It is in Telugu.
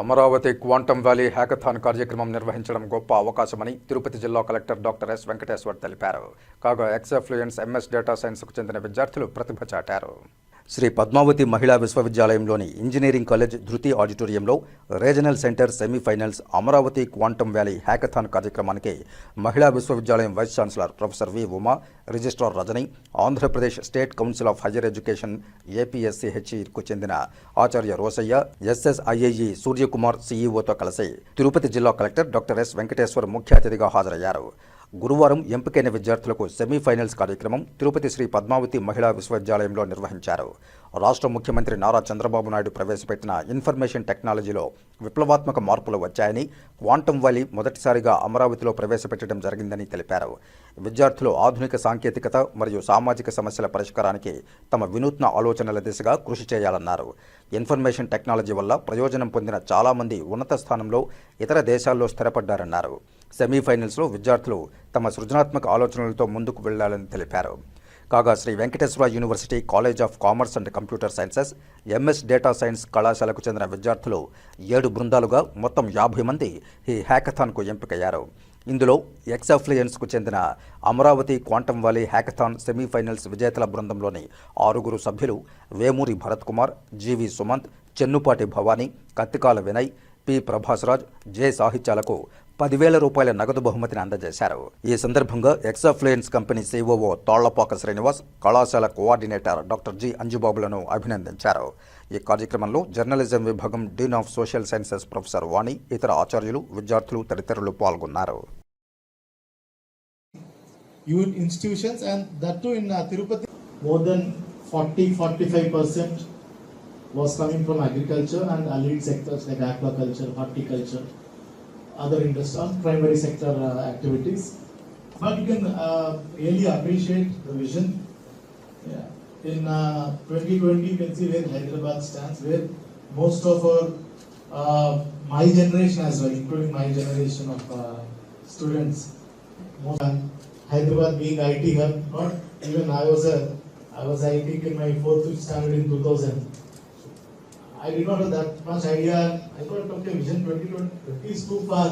అమరావతి క్వాంటమ్ వ్యాలీ హ్యాకథాన్ కార్యక్రమం నిర్వహించడం గొప్ప అవకాశమని తిరుపతి జిల్లా కలెక్టర్ డాక్టర్ ఎస్ వెంకటేశ్వర్ తెలిపారు. కాగా ఎక్సఫ్లూయెన్స్ ఎంఎస్ డేటా సైన్స్కు చెందిన విద్యార్థులు ప్రతిభ చాటారు. శ్రీ పద్మావతి మహిళా విశ్వవిద్యాలయంలోని ఇంజనీరింగ్ కాలేజ్ ధృతి ఆడిటోరియంలో regional centre semifinals Amaravati quantum valley hackathon కార్యక్రమానికి మహిళా విశ్వవిద్యాలయం vice chancellor professor V Uma, registrar Rajani, Andhra Pradesh state council of higher education ఏపీఎస్సీహెచ్ఈకు చెందిన ఆచార్య రోసయ్య, ఎస్ఎస్ఐఏఈ సూర్యకుమార్ సీఈఓతో కలిసి తిరుపతి జిల్లా కలెక్టర్ డాక్టర్ ఎస్ వెంకటేశ్వర్ ముఖ్య అతిథిగా హాజరయ్యారు. గురువారం ఎంపికైన విద్యార్థులకు సెమీఫైనల్స్ కార్యక్రమం తిరుపతి శ్రీ పద్మావతి మహిళా విశ్వవిద్యాలయంలో నిర్వహించారు. రాష్ట్ర ముఖ్యమంత్రి నారా చంద్రబాబు నాయుడు ప్రవేశపెట్టిన ఇన్ఫర్మేషన్ టెక్నాలజీలో విప్లవాత్మక మార్పులు వచ్చాయని, క్వాంటమ్ వ్యాలీ మొదటిసారిగా అమరావతిలో ప్రవేశపెట్టడం జరిగిందని తెలిపారు. విద్యార్థులు ఆధునిక సాంకేతికత మరియు సామాజిక సమస్యల పరిష్కారానికి తమ వినూత్న ఆలోచనల దిశగా కృషి చేయాలన్నారు. ఇన్ఫర్మేషన్ టెక్నాలజీ వల్ల ప్రయోజనం పొందిన చాలామంది ఉన్నత స్థానంలో ఇతర దేశాల్లో స్థిరపడ్డారన్నారు. సెమీఫైనల్స్లో విద్యార్థులు తమ సృజనాత్మక ఆలోచనలతో ముందుకు వెళ్లాలని తెలిపారు. కాగా Sri Venkateswara university college of commerce and computer sciences MS data science కళాశాలకు చెందిన విద్యార్థులు 7 బృందాలుగా మొత్తం 50 మంది ఈ హ్యాకథాన్కు ఎంపికయ్యారు. ఇందులో ఎక్సఫ్లూయెన్స్కు చెందిన Amaravati quantum valley hackathon semifinals విజేతల బృందంలోని 6 సభ్యులు Vemuri Bharat Kumar, GV Sumanth, Chennupati Bhavani, Kattikala Vinay, P Prabhasraj, J సాహిత్యాలకు 10,000 రూపాయల నగదు బహుమతిని అందజేశారు. ఈ సందర్భంగా Exafluence company COO Tallapaka Srinivas, కళాశాల కోఆర్డినేటర్ డాక్టర్ జి అంజుబాబులను అభినందించారు. ఈ కార్యక్రమంలో జర్నలిజం విభాగం dean of social sciences professor Vani, ఇతర ఆచార్యులు, విద్యార్థులు తదితరులు పాల్గొన్నారు. Institutions and that too in Tirupati, more than 40-45% was coming from agriculture and allied sectors like aquaculture, horticulture, other industries, on primary sector activities. But you can really appreciate the vision. Yeah. In 2020, you can see where Hyderabad stands, where most of our my generation as well, including my generation of students, Hyderabad being IT hub, not even I was IT in my 4th standard in 2000. I did not have that much idea. I thought, okay, Vision 2020 is too far.